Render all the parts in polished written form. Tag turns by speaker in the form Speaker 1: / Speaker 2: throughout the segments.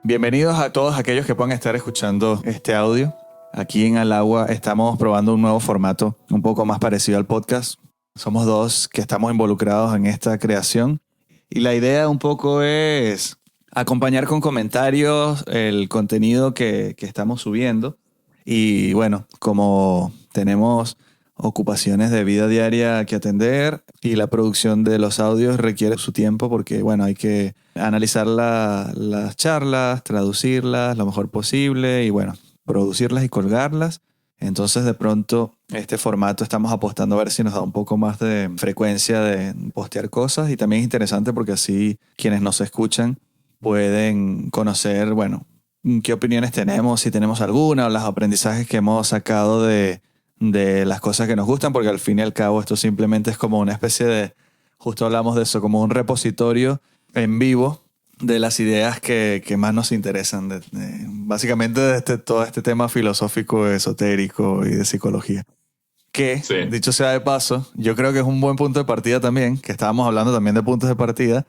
Speaker 1: Bienvenidos a todos aquellos que puedan estar escuchando este audio. Aquí en Al Agua estamos probando un nuevo formato un poco más parecido al podcast. Somos dos que estamos involucrados en esta creación y la idea un poco es acompañar con comentarios el contenido que estamos subiendo. Y bueno, como tenemos ocupaciones de vida diaria que atender y la producción de los audios requiere su tiempo porque, bueno, hay que analizar las charlas, traducirlas lo mejor posible y, bueno, producirlas y colgarlas. Entonces, de pronto, este formato estamos apostando a ver si nos da un poco más de frecuencia de postear cosas y también es interesante porque así quienes nos escuchan pueden conocer, bueno, qué opiniones tenemos, si tenemos alguna o los aprendizajes que hemos sacado de las cosas que nos gustan, porque al fin y al cabo esto simplemente es como una especie de, justo hablamos de eso, como un repositorio en vivo de las ideas que más nos interesan, básicamente de todo este tema filosófico, esotérico y de psicología. Que, sí, dicho sea de paso, yo creo que es un buen punto de partida también, que estábamos hablando también de puntos de partida,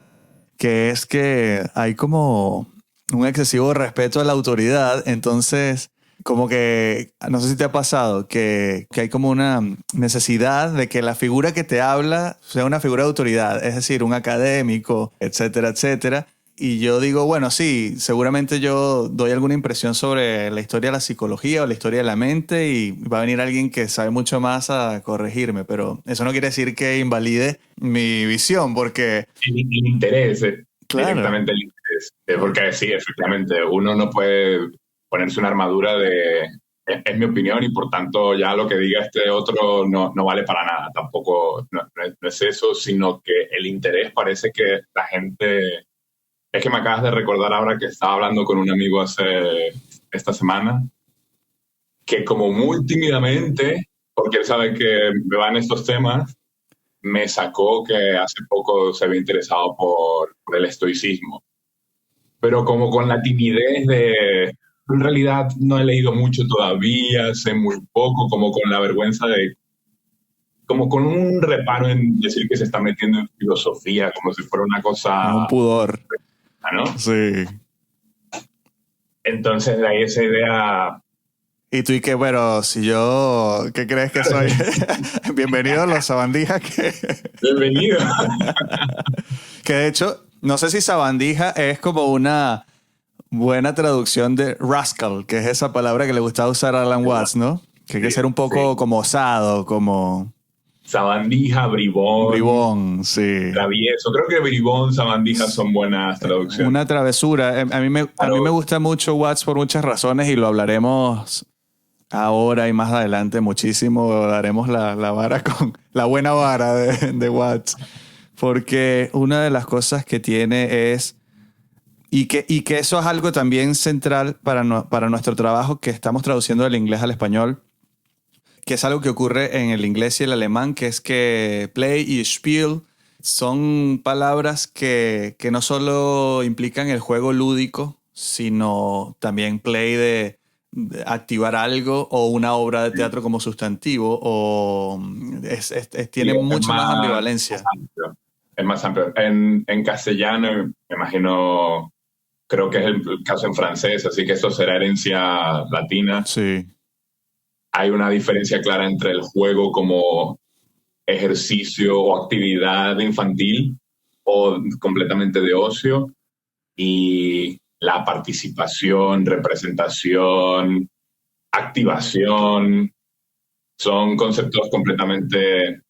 Speaker 1: que es que hay como un excesivo respeto a la autoridad, entonces como que, no sé si te ha pasado, que hay como una necesidad de que la figura que te habla sea una figura de autoridad, es decir, un académico, etcétera, etcétera. Y yo digo, bueno, sí, seguramente yo doy alguna impresión sobre la historia de la psicología o la historia de la mente y va a venir alguien que sabe mucho más a corregirme, pero eso no quiere decir que invalide mi visión, porque...
Speaker 2: El interés,
Speaker 1: claro,
Speaker 2: directamente el interés. Porque sí, efectivamente, uno no puede ponerse una armadura de... Es mi opinión y por tanto ya lo que diga este otro no vale para nada. Tampoco no es eso, sino que el interés parece que la gente... Es que me acabas de recordar ahora que estaba hablando con un amigo esta semana, que como muy tímidamente, porque él sabe que me van estos temas, me sacó que hace poco se había interesado por el estoicismo. Pero como con la timidez de, en realidad no he leído mucho todavía, sé muy poco, como con la vergüenza de, como con un reparo en decir que se está metiendo en filosofía, como si fuera una cosa...
Speaker 1: un pudor.
Speaker 2: ¿No?
Speaker 1: Sí.
Speaker 2: Entonces de ahí esa idea...
Speaker 1: Y tú y que, bueno, si yo, ¿qué crees que soy? Bienvenido a los sabandijas que...
Speaker 2: Bienvenido.
Speaker 1: Que de hecho, no sé si sabandija es como una buena traducción de rascal, que es esa palabra que le gustaba usar a Alan Watts, ¿no? Que hay que ser un poco como osado, como...
Speaker 2: Sabandija, bribón.
Speaker 1: Bribón, sí.
Speaker 2: Travieso. Creo que bribón, sabandija son buenas traducciones.
Speaker 1: Una travesura. A mí me gusta mucho Watts por muchas razones y lo hablaremos ahora y más adelante muchísimo. Daremos la vara con la buena vara de Watts. Porque una de las cosas que tiene es... Y que eso es algo también central para nuestro trabajo que estamos traduciendo del inglés al español, que es algo que ocurre en el inglés y el alemán, que es que play y spiel son palabras que no solo implican el juego lúdico, sino también play de activar algo o una obra de teatro como sustantivo, o tiene mucha más ambivalencia.
Speaker 2: Es más amplio. En castellano, me imagino, creo que es el caso en francés, así que esto será herencia latina.
Speaker 1: Sí.
Speaker 2: Hay una diferencia clara entre el juego como ejercicio o actividad infantil o completamente de ocio y la participación, representación, activación. Son conceptos completamente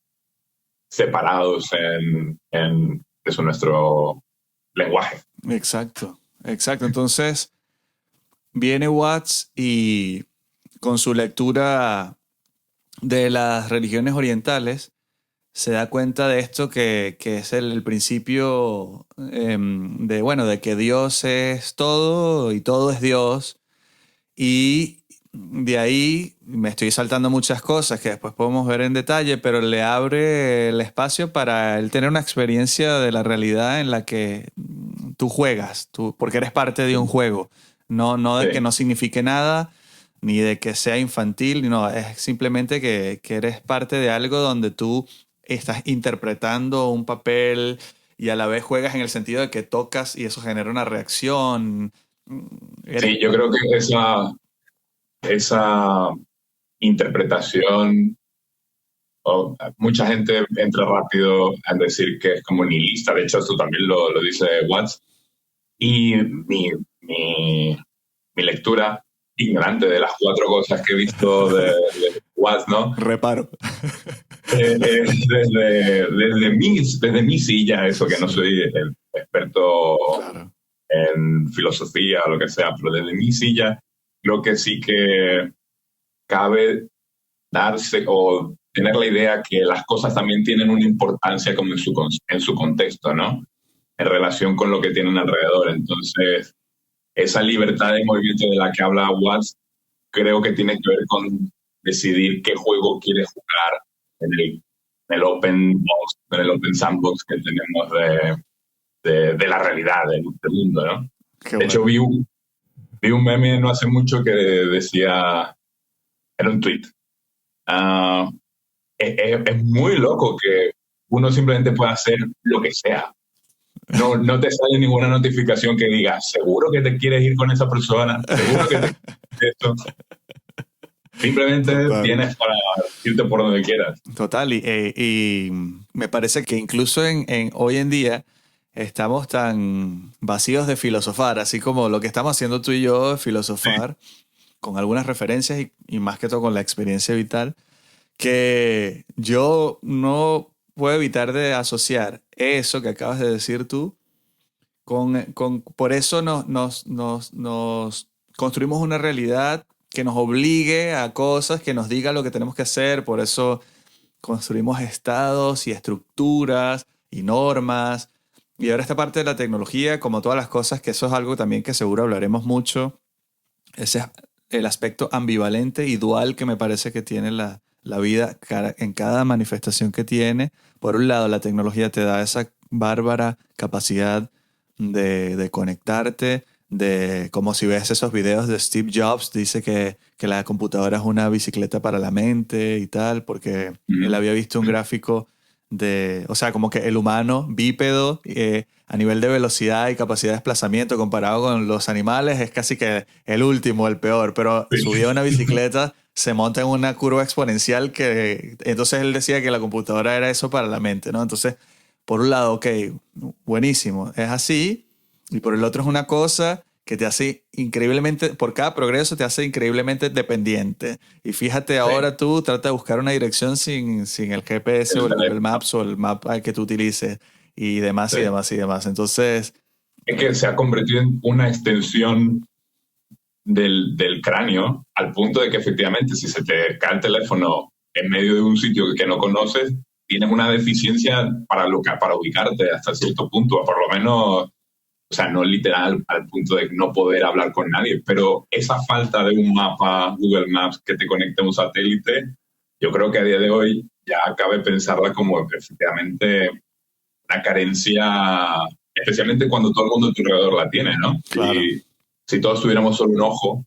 Speaker 2: separados en eso, nuestro lenguaje.
Speaker 1: Exacto. Entonces, viene Watts y con su lectura de las religiones orientales se da cuenta de esto que es el principio de que Dios es todo y todo es Dios. Y de ahí me estoy saltando muchas cosas que después podemos ver en detalle, pero le abre el espacio para él tener una experiencia de la realidad en la que tú juegas, porque eres parte de un juego. No de que no signifique nada, ni de que sea infantil, no, es simplemente que eres parte de algo donde tú estás interpretando un papel y a la vez juegas en el sentido de que tocas y eso genera una reacción.
Speaker 2: Sí, yo creo que esa interpretación, mucha gente entra rápido a decir que es como nihilista. De hecho, esto también lo dice Watts. Y mi lectura ignorante de las 4 cosas que he visto de Watts, ¿no?
Speaker 1: Reparo.
Speaker 2: Desde mi silla, eso que no soy el experto
Speaker 1: Claro.
Speaker 2: en filosofía o lo que sea, pero desde mi silla creo que sí que cabe darse o tener la idea que las cosas también tienen una importancia como en su contexto, ¿no? En relación con lo que tienen alrededor. Entonces, esa libertad de movimiento de la que habla Watts creo que tiene que ver con decidir qué juego quieres jugar en el open box, en el open sandbox que tenemos de la realidad, del mundo, ¿no?
Speaker 1: Qué
Speaker 2: De hecho,
Speaker 1: bueno.
Speaker 2: vi un meme no hace mucho que decía, era un tweet, ah, es muy loco que uno simplemente pueda hacer lo que sea. No te sale ninguna notificación que diga, seguro que te quieres ir con esa persona, seguro que te quieres esto. Simplemente
Speaker 1: Total.
Speaker 2: tienes para irte por donde quieras.
Speaker 1: Total, y me parece que incluso hoy en día estamos tan vacíos de filosofar, así como lo que estamos haciendo tú y yo, de
Speaker 2: Sí,
Speaker 1: filosofar, con algunas referencias y más que todo con la experiencia vital, que yo no puedo evitar de asociar eso que acabas de decir tú por eso nos construimos una realidad que nos obligue a cosas, que nos diga lo que tenemos que hacer, por eso construimos estados y estructuras y normas. Y ahora esta parte de la tecnología, como todas las cosas, que eso es algo también que seguro hablaremos mucho, ese es el aspecto ambivalente y dual que me parece que tiene la vida en cada manifestación que tiene. Por un lado, la tecnología te da esa bárbara capacidad de conectarte, de como si ves esos videos de Steve Jobs, dice que la computadora es una bicicleta para la mente y tal, porque él había visto un gráfico o sea, como que el humano bípedo a nivel de velocidad y capacidad de desplazamiento comparado con los animales es casi que el último, el peor, pero subió a una bicicleta, se monta en una curva exponencial que entonces él decía que la computadora era eso para la mente, ¿no? Entonces, por un lado, ok, buenísimo, es así, y por el otro es una cosa que te hace increíblemente, por cada progreso te hace increíblemente dependiente. Y fíjate
Speaker 2: sí.
Speaker 1: ahora tú, trata de buscar una dirección sin el GPS o el Google Maps o el mapa que tú utilices y demás y
Speaker 2: Sí.
Speaker 1: demás y demás. Entonces,
Speaker 2: Es que se ha convertido en una extensión del cráneo al punto de que efectivamente si se te cae el teléfono en medio de un sitio que no conoces, tienes una deficiencia para ubicarte hasta cierto punto, o por lo menos, o sea, no literal al punto de no poder hablar con nadie, pero esa falta de un mapa Google Maps que te conecte a un satélite, yo creo que a día de hoy ya cabe pensarla como efectivamente una carencia, especialmente cuando todo el mundo a tu alrededor la tiene, ¿no?
Speaker 1: claro,
Speaker 2: Si todos tuviéramos solo un ojo,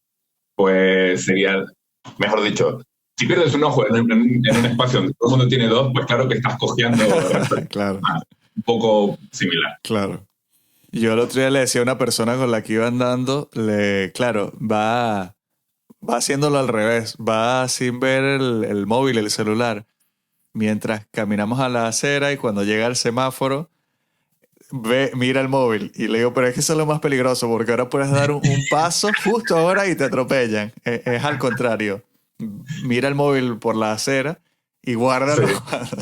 Speaker 2: pues sería, mejor dicho, si pierdes un ojo en un espacio donde todo el mundo tiene dos, pues claro que estás cojeando respecto
Speaker 1: claro,
Speaker 2: a un poco similar.
Speaker 1: claro. Yo el otro día le decía a una persona con la que iba andando, claro, va haciéndolo al revés, va sin ver el móvil, el celular, mientras caminamos a la acera y cuando llega al semáforo, mira el móvil y le digo, pero es que eso es lo más peligroso porque ahora puedes dar un paso justo ahora y te atropellan. Es al contrario. Mira el móvil por la acera y guárdalo.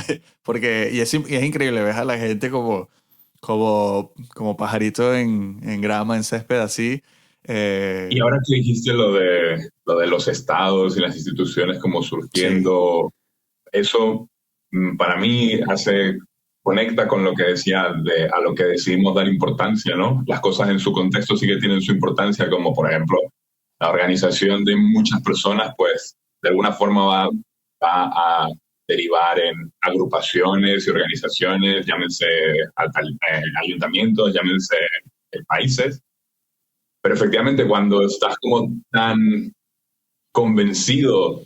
Speaker 2: Sí.
Speaker 1: Porque, y es increíble, ves a la gente como pajarito en grama, en césped, así.
Speaker 2: Y
Speaker 1: Eh,
Speaker 2: ahora que dijiste lo de los estados y las instituciones como
Speaker 1: sí,
Speaker 2: surgiendo, eso para mí conecta con lo que decía a lo que decidimos dar importancia, ¿no? Las cosas en su contexto sí que tienen su importancia, como por ejemplo la organización de muchas personas, pues de alguna forma va a derivar en agrupaciones y organizaciones, llámense ayuntamientos, llámense países, pero efectivamente cuando estás como tan convencido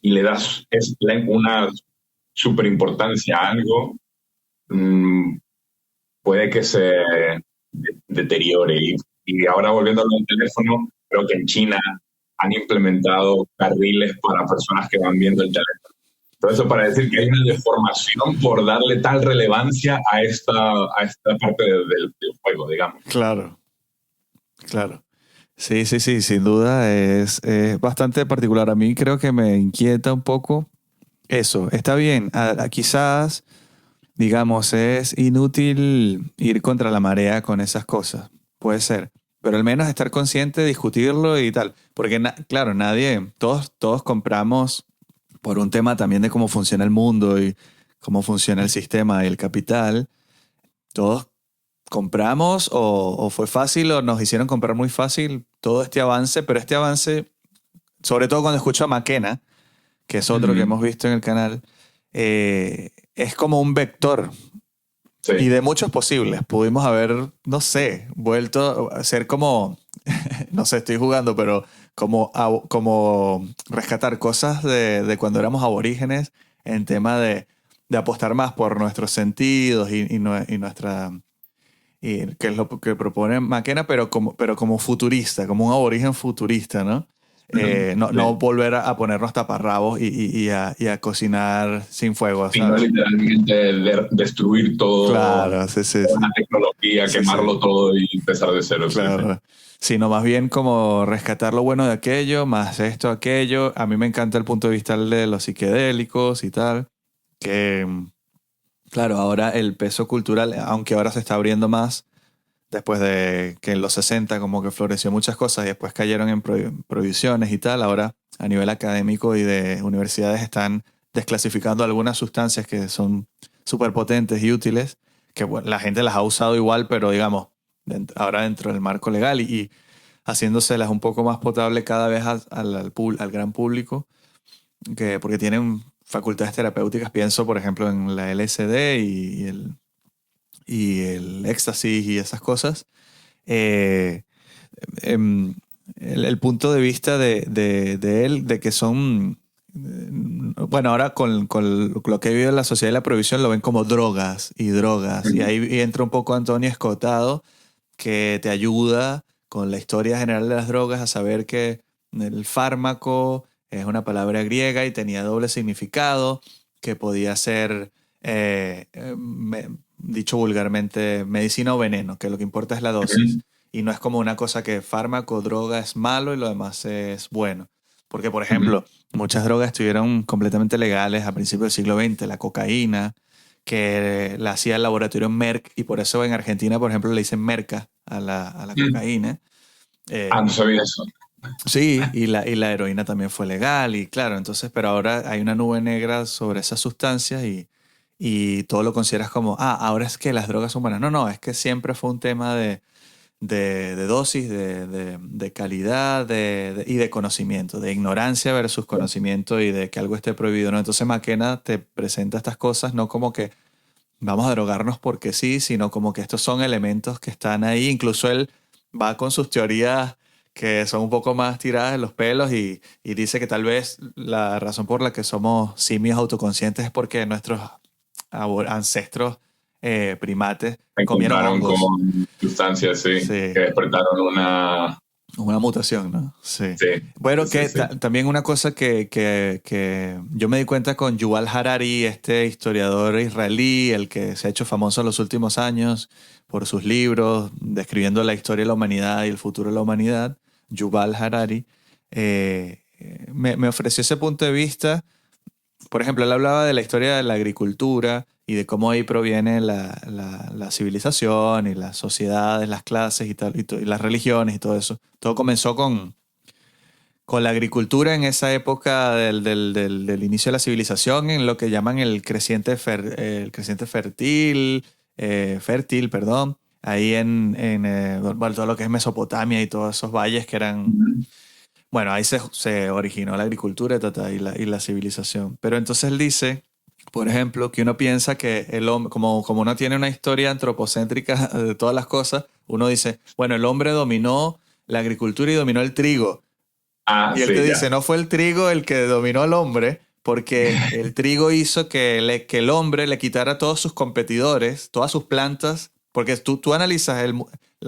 Speaker 2: y le das una super importancia a algo, mmm, puede que se deteriore. Y ahora volviendo al teléfono, creo que en China han implementado carriles para personas que van viendo el teléfono. Todo eso para decir que hay una deformación por darle tal relevancia a esta parte del juego, digamos.
Speaker 1: Claro, claro. Sí, sí, sí, sin duda es bastante particular. A mí creo que me inquieta un poco eso. Está bien, quizás, digamos, es inútil ir contra la marea con esas cosas. Puede ser. Pero al menos estar consciente, discutirlo y tal. Porque, claro, todos compramos por un tema también de cómo funciona el mundo y cómo funciona el sistema y el capital. Todos compramos o fue fácil o nos hicieron comprar muy fácil todo este avance, pero este avance, sobre todo cuando escucho a McKenna, que es otro que hemos visto en el canal, es como un vector. Sí. Y de muchos posibles. Pudimos haber, no sé, vuelto a ser como, no sé, estoy jugando, pero como rescatar cosas de cuando éramos aborígenes en tema de apostar más por nuestros sentidos y nuestra... Y que es lo que propone McKenna, pero como futurista, como un aborigen futurista, ¿no? No volver a ponernos taparrabos y a cocinar sin fuego.
Speaker 2: Sino literalmente destruir todo.
Speaker 1: Claro, sí.
Speaker 2: Una tecnología, quemarlo todo y empezar de cero.
Speaker 1: Claro. Sino más bien como rescatar lo bueno de aquello, más esto, aquello. A mí me encanta el punto de vista de los psicodélicos y tal. Que, claro, ahora el peso cultural, aunque ahora se está abriendo más, después de que en los 60 como que floreció muchas cosas y después cayeron en prohibiciones y tal, ahora a nivel académico y de universidades están desclasificando algunas sustancias que son súper potentes y útiles, que bueno, la gente las ha usado igual, pero digamos, ahora dentro del marco legal y haciéndoselas un poco más potable cada vez al gran público, porque tienen facultades terapéuticas. Pienso, por ejemplo, en la LSD y el éxtasis y esas cosas. El punto de vista de él, de que son... Bueno, ahora con lo que he vivido en la sociedad de la prohibición lo ven como drogas. Y ahí entra un poco Antonio Escotado, que te ayuda con la historia general de las drogas a saber que el fármaco es una palabra griega y tenía doble significado, que podía ser, dicho vulgarmente, medicina o veneno, que lo que importa es la dosis. Y no es como una cosa que fármaco o droga es malo y lo demás es bueno. Porque, por ejemplo, muchas drogas estuvieron completamente legales a principios del siglo XX. La cocaína, que la hacía el laboratorio Merck, y por eso en Argentina, por ejemplo, le dicen merca a la cocaína.
Speaker 2: No sabía eso.
Speaker 1: Sí, y la heroína también fue legal, y claro, entonces, pero ahora hay una nube negra sobre esas sustancias y todo lo consideras como, ahora es que las drogas son buenas. No, es que siempre fue un tema de dosis, de calidad y de conocimiento, de ignorancia versus conocimiento y de que algo esté prohibido, ¿no? Entonces McKenna te presenta estas cosas no como que vamos a drogarnos porque sí, sino como que estos son elementos que están ahí. Incluso él va con sus teorías que son un poco más tiradas de los pelos y dice que tal vez la razón por la que somos simios autoconscientes es porque nuestros ancestros primates comieron hongos.
Speaker 2: Con sustancias, sí, que despertaron una
Speaker 1: mutación, ¿no? Sí. Bueno, sí. También una cosa que yo me di cuenta con Yuval Harari, este historiador israelí, el que se ha hecho famoso en los últimos años por sus libros describiendo la historia de la humanidad y el futuro de la humanidad, Yuval Harari, me ofreció ese punto de vista. Por ejemplo, él hablaba de la historia de la agricultura y de cómo ahí proviene la civilización y las sociedades, las clases y las religiones y todo eso. Todo comenzó con la agricultura en esa época del inicio de la civilización, en lo que llaman el creciente fértil, ahí en todo lo que es Mesopotamia y todos esos valles que eran... Bueno, ahí se originó la agricultura y la civilización. Pero entonces él dice, por ejemplo, que uno piensa que el hombre, como uno tiene una historia antropocéntrica de todas las cosas, uno dice, bueno, el hombre dominó la agricultura y dominó el trigo. Y él te dice, no fue el trigo el que dominó al hombre, porque el trigo hizo que el hombre le quitara a todos sus competidores, todas sus plantas Porque tú analizas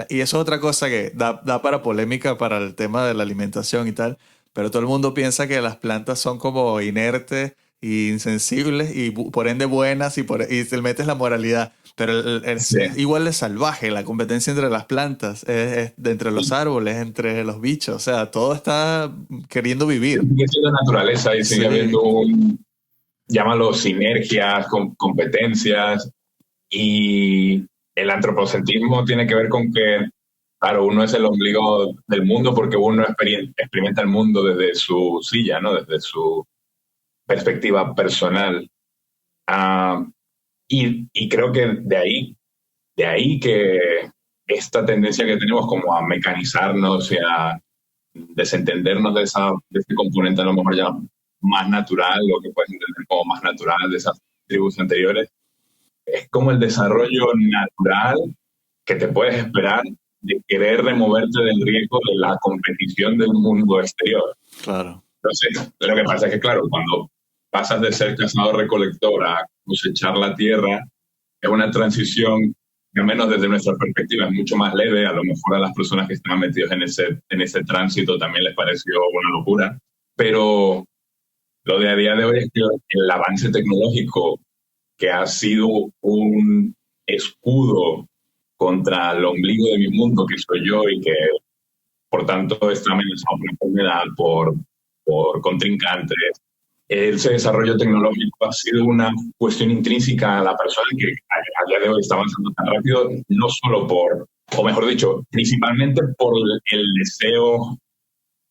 Speaker 1: y eso es otra cosa que da para polémica para el tema de la alimentación y tal, pero todo el mundo piensa que las plantas son como inertes y insensibles y por ende buenas y te metes la moralidad. Pero
Speaker 2: Sí.
Speaker 1: es igual de salvaje la competencia entre las plantas, entre los árboles, entre los bichos, o sea, todo está queriendo vivir.
Speaker 2: Sigue siendo naturaleza y sigue
Speaker 1: Sí,
Speaker 2: habiendo llámalo sinergias, competencias, y el antropocentrismo tiene que ver con que, claro, uno es el ombligo del mundo porque uno experimenta el mundo desde su silla, ¿no? Desde su perspectiva personal. Ah, y creo que de ahí que esta tendencia que tenemos como a mecanizarnos y a desentendernos de ese componente a lo mejor ya más natural, lo que puedes entender como más natural de esas tribus anteriores, es como el desarrollo natural que te puedes esperar de querer removerte del riesgo de la competición del mundo exterior.
Speaker 1: claro.
Speaker 2: Entonces, lo que pasa es que, claro, cuando pasas de ser cazador-recolector a cosechar la tierra, es una transición que, al menos desde nuestra perspectiva, es mucho más leve. A lo mejor a las personas que estaban metidos en ese tránsito también les pareció una locura. Pero lo de a día de hoy es que el avance tecnológico, que ha sido un escudo contra el ombligo de mi mundo, que soy yo, y que por tanto está amenazado por enfermedad, por contrincantes. Ese desarrollo tecnológico ha sido una cuestión intrínseca a la persona que a día de hoy está avanzando tan rápido, no solo o mejor dicho, principalmente por el deseo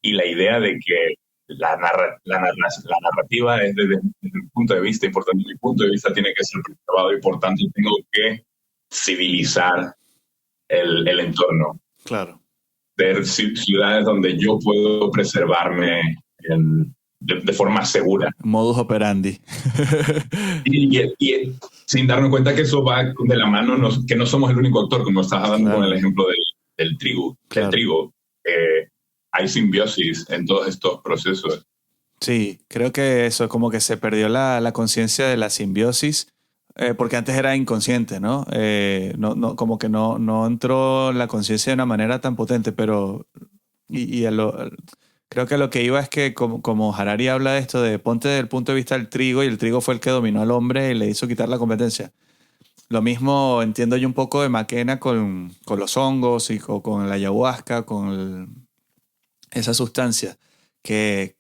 Speaker 2: y la idea de que la narrativa es desde mi punto de vista, y por tanto mi punto de vista tiene que ser preservado, y por tanto tengo que civilizar el entorno.
Speaker 1: Claro.
Speaker 2: Ver ciudades donde yo puedo preservarme de forma segura.
Speaker 1: Modus operandi.
Speaker 2: Y sin darnos cuenta que eso va de la mano, que no somos el único actor, como estás dando con el ejemplo del trigo.
Speaker 1: Claro.
Speaker 2: Del trigo. Hay simbiosis en todos estos procesos.
Speaker 1: Sí, creo que eso, como que se perdió la conciencia de la simbiosis, porque antes era inconsciente, ¿no? Como que no entró la conciencia de una manera tan potente, pero creo que a lo que iba es que como Harari habla de esto de ponte desde el punto de vista del trigo, y el trigo fue el que dominó al hombre y le hizo quitar la competencia. Lo mismo entiendo yo un poco de McKenna con los hongos o con la ayahuasca, esa sustancia, que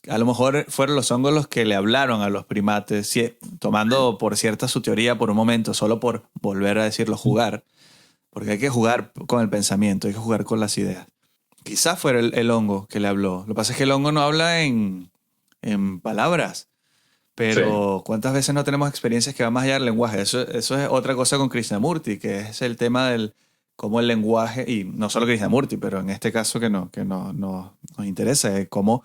Speaker 1: a lo mejor fueron los hongos los que le hablaron a los primates, tomando por cierta su teoría por un momento, solo por volver a decirlo, jugar, porque hay que jugar con el pensamiento, hay que jugar con las ideas. Quizás fuera el hongo que le habló. Lo que pasa es que el hongo no habla en palabras, pero sí. ¿Cuántas veces no tenemos experiencias que van más allá del lenguaje? Eso es otra cosa con Krishnamurti, que es el tema del cómo el lenguaje, y no solo Krishnamurti, pero en este caso que nos interesa, es cómo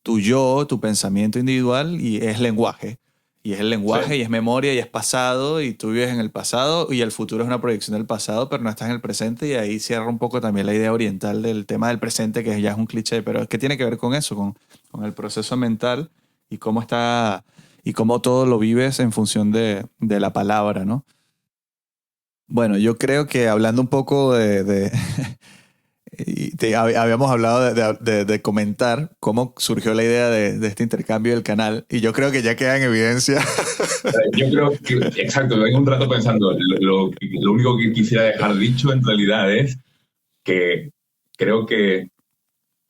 Speaker 1: tu pensamiento individual es lenguaje. Y es el lenguaje, sí. Y es memoria, y es pasado, y tú vives en el pasado, y el futuro es una proyección del pasado, pero no estás en el presente, y ahí cierra un poco también la idea oriental del tema del presente, que ya es un cliché, pero ¿qué tiene que ver con eso? Con el proceso mental y cómo todo lo vives en función de la palabra, ¿no? Bueno, yo creo que hablando un poco habíamos hablado de comentar cómo surgió la idea de este intercambio del canal, y yo creo que ya queda en evidencia.
Speaker 2: Yo creo que, exacto, vengo un rato pensando, lo único que quisiera dejar dicho en realidad es que creo que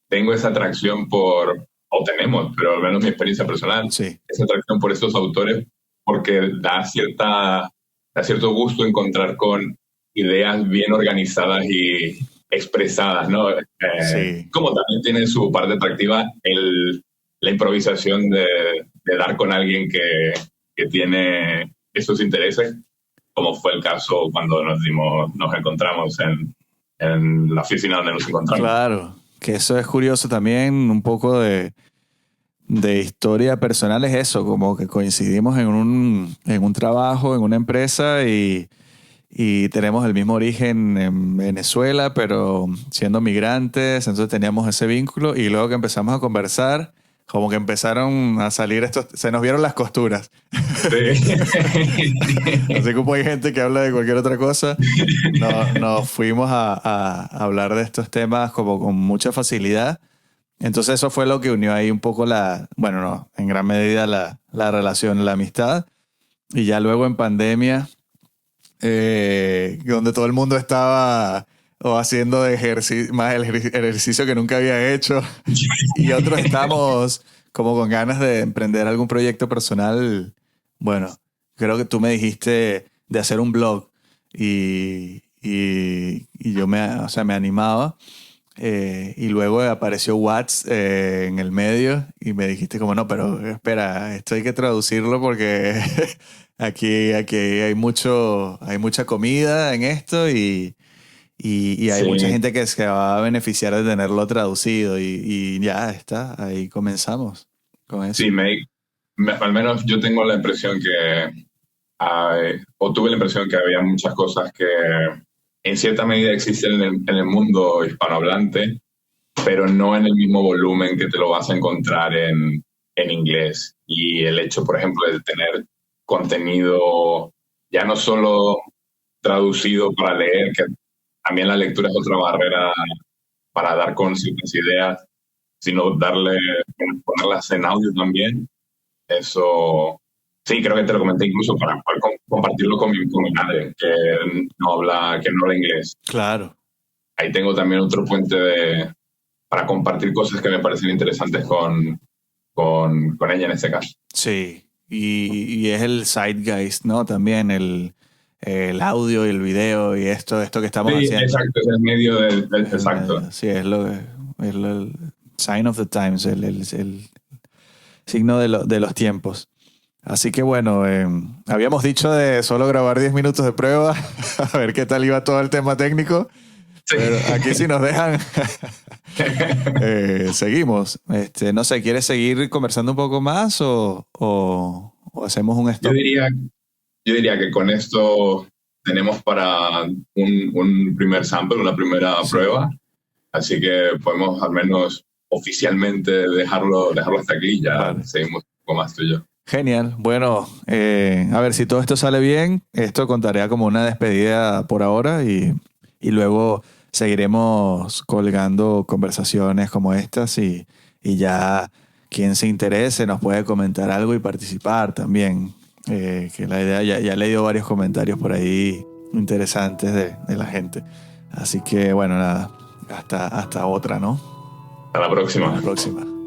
Speaker 2: tengo esa atracción o tenemos, pero al menos mi experiencia personal, sí. Esa atracción por estos autores, porque da cierto gusto encontrar con ideas bien organizadas y expresadas, ¿no? Sí. Como también tiene su parte atractiva la improvisación de dar con alguien que tiene esos intereses, como fue el caso cuando nos encontramos en la oficina donde nos encontramos.
Speaker 1: Claro, que eso es curioso también, un poco de historia personal es eso, como que coincidimos en un trabajo, en una empresa, y tenemos el mismo origen en Venezuela, pero siendo migrantes, entonces teníamos ese vínculo, y luego que empezamos a conversar, como que empezaron a salir estos, se nos vieron las costuras.
Speaker 2: Sí.
Speaker 1: Así como hay gente que habla de cualquier otra cosa, nos fuimos a hablar de estos temas como con mucha facilidad. Entonces eso fue lo que unió ahí un poco en gran medida la relación, la amistad. Y ya luego en pandemia, donde todo el mundo estaba o haciendo más el ejercicio que nunca había hecho, y otros estamos como con ganas de emprender algún proyecto personal. Bueno, creo que tú me dijiste de hacer un blog y yo me animaba. Y luego apareció Watts en el medio y me dijiste como, no, pero espera, esto hay que traducirlo porque aquí hay mucha comida en esto y hay mucha
Speaker 2: Sí,
Speaker 1: gente que se va a beneficiar de tenerlo traducido y ya está, ahí comenzamos con
Speaker 2: sí,
Speaker 1: eso.
Speaker 2: al menos yo tengo la impresión que o tuve la impresión que había muchas cosas que en cierta medida existen en el mundo hispanohablante, pero no en el mismo volumen que te lo vas a encontrar en inglés. Y el hecho, por ejemplo, de tener contenido ya no solo traducido para leer, que también la lectura es otra barrera para dar con ciertas ideas, sino ponerlas en audio también. Eso, sí, creo que te lo comenté incluso para poder compartirlo con mi madre, que no habla inglés.
Speaker 1: Claro,
Speaker 2: Ahí tengo también otro puente para compartir cosas que me parecen interesantes con ella en este caso.
Speaker 1: sí. Y es el zeitgeist, ¿no? También el audio y el video y esto que estamos
Speaker 2: Sí,
Speaker 1: haciendo.
Speaker 2: exacto, es el medio
Speaker 1: Es el
Speaker 2: exacto.
Speaker 1: medio, sí, el sign of the times, el signo de los tiempos. Así que bueno, habíamos dicho de solo grabar 10 minutos de prueba, a ver qué tal iba todo el tema técnico,
Speaker 2: Sí.
Speaker 1: pero aquí sí nos dejan, seguimos. No sé, ¿quieres seguir conversando un poco más o hacemos un
Speaker 2: Yo
Speaker 1: stop?
Speaker 2: diría, yo diría que con esto tenemos para un primer sample, una primera
Speaker 1: Sí,
Speaker 2: prueba, así que podemos al menos oficialmente dejarlo hasta aquí, ya
Speaker 1: vale.
Speaker 2: seguimos un poco más tú y yo.
Speaker 1: Genial. Bueno, a ver si todo esto sale bien. Esto contaría como una despedida por ahora y luego seguiremos colgando conversaciones como estas y ya quien se interese nos puede comentar algo y participar también. Que la idea, ya he leído varios comentarios por ahí interesantes de la gente. Así que bueno, nada, hasta otra, ¿no?
Speaker 2: Hasta la
Speaker 1: Hasta la
Speaker 2: próxima.
Speaker 1: próxima.